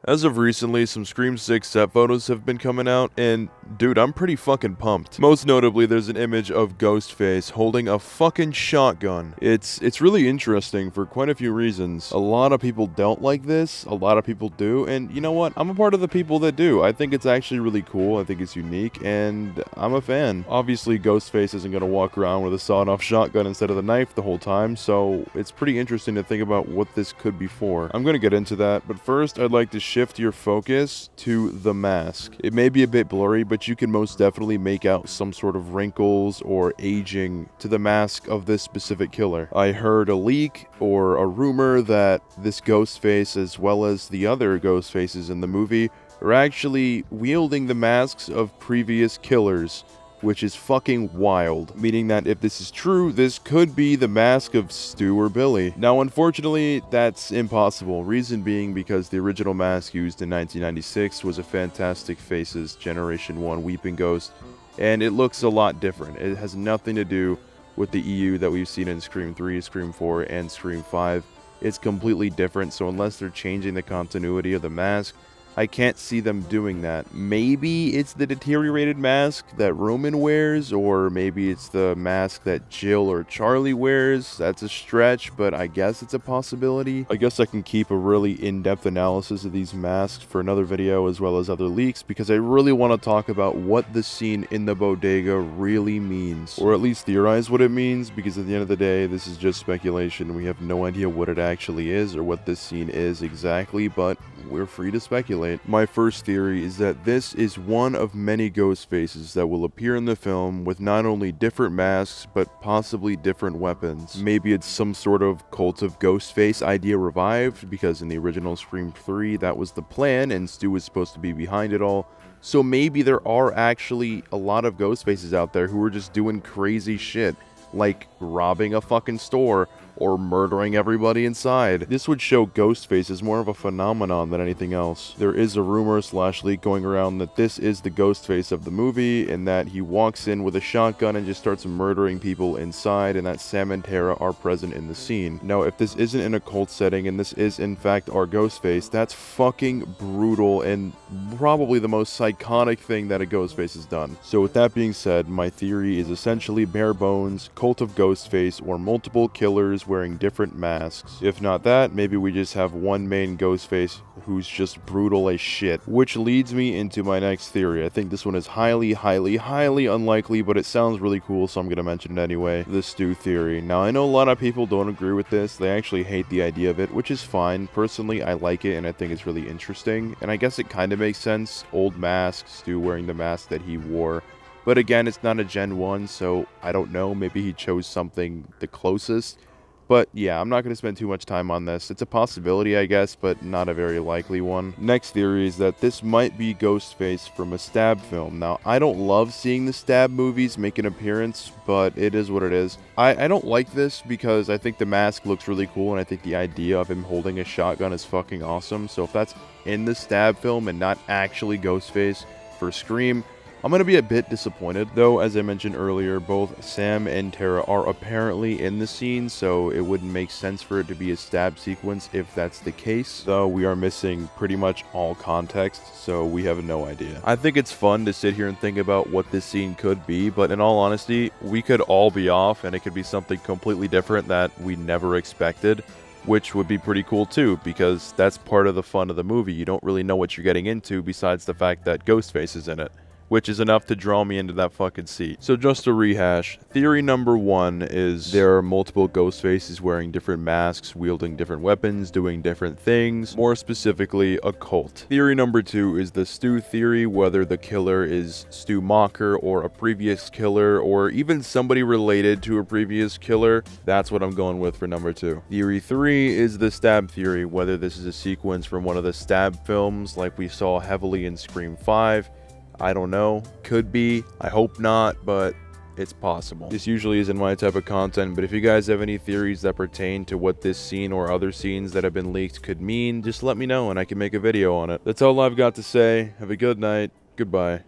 As of recently, some Scream 6 set photos have been coming out, and dude, I'm pretty fucking pumped. Most notably, there's an image of Ghostface holding a fucking shotgun. It's really interesting for quite a few reasons. A lot of people don't like this, a lot of people do, and you know what? I'm a part of the people that do. I think it's actually really cool, I think it's unique, and I'm a fan. Obviously, Ghostface isn't gonna walk around with a sawed-off shotgun instead of the knife the whole time, so it's pretty interesting to think about what this could be for. I'm gonna get into that, but first, I'd like to shift your focus to the mask. It may be a bit blurry, but you can most definitely make out some sort of wrinkles or aging to the mask of this specific killer. I heard a leak or a rumor that this Ghostface, as well as the other Ghostfaces in the movie, are actually wielding the masks of previous killers, which is fucking wild, meaning that if this is true, this could be the mask of Stu or Billy. Now, unfortunately, that's impossible, reason being because the original mask used in 1996 was a Fantastic Faces Generation 1 Weeping Ghost, and it looks a lot different. It has nothing to do with the EU that we've seen in Scream 3, Scream 4, and Scream 5. It's completely different, so unless they're changing the continuity of the mask, I can't see them doing that. Maybe it's the deteriorated mask that Roman wears, or maybe it's the mask that Jill or Charlie wears. That's a stretch, but I guess it's a possibility. I guess I can keep a really in-depth analysis of these masks for another video as well as other leaks, because I really want to talk about what the scene in the bodega really means, or at least theorize what it means, because at the end of the day, this is just speculation. We have no idea what it actually is or what this scene is exactly, but we're free to speculate. My first theory is that this is one of many ghost faces that will appear in the film with not only different masks, but possibly different weapons. Maybe it's some sort of cult of Ghostface idea revived, because in the original Scream 3 that was the plan and Stu was supposed to be behind it all. So maybe there are actually a lot of ghost faces out there who are just doing crazy shit, like robbing a fucking store or murdering everybody inside. This would show Ghostface as more of a phenomenon than anything else. There is a rumor / leak going around that this is the Ghostface of the movie, and that he walks in with a shotgun and just starts murdering people inside, and that Sam and Tara are present in the scene. Now, if this isn't in a cult setting and this is in fact our Ghostface, that's fucking brutal and probably the most psychotic thing that a Ghostface has done. So with that being said, my theory is essentially bare bones, cult of Ghostface, or multiple killers wearing different masks. If not that, maybe we just have one main Ghostface who's just brutal as shit. Which leads me into my next theory. I think this one is highly unlikely, but it sounds really cool, so I'm gonna mention it anyway. The Stu theory. Now, I know a lot of people don't agree with this. They actually hate the idea of it, which is fine. Personally, I like it, and I think it's really interesting. And I guess it kind of makes sense. Old mask, Stu wearing the mask that he wore. But again, it's not a Gen 1, so I don't know. Maybe he chose something the closest. But yeah, I'm not going to spend too much time on this. It's a possibility, I guess, but not a very likely one. Next theory is that this might be Ghostface from a Stab film. Now, I don't love seeing the Stab movies make an appearance, but it is what it is. I don't like this because I think the mask looks really cool, and I think the idea of him holding a shotgun is fucking awesome. So if that's in the Stab film and not actually Ghostface for Scream, I'm going to be a bit disappointed, though. As I mentioned earlier, both Sam and Tara are apparently in the scene, so it wouldn't make sense for it to be a stab sequence if that's the case, though we are missing pretty much all context, so we have no idea. I think it's fun to sit here and think about what this scene could be, but in all honesty, we could all be off, and it could be something completely different that we never expected, which would be pretty cool too, because that's part of the fun of the movie. You don't really know what you're getting into besides the fact that Ghostface is in it, which is enough to draw me into that fucking seat. So just to rehash, theory number 1 is there are multiple ghost faces wearing different masks, wielding different weapons, doing different things, more specifically, a cult. Theory number 2 is the Stu theory, whether the killer is Stu Mocker or a previous killer, or even somebody related to a previous killer. That's what I'm going with for number 2. Theory 3 is the Stab theory, whether this is a sequence from one of the Stab films like we saw heavily in Scream 5. I don't know. Could be. I hope not, but it's possible. This usually isn't my type of content, but if you guys have any theories that pertain to what this scene or other scenes that have been leaked could mean, just let me know and I can make a video on it. That's all I've got to say. Have a good night. Goodbye.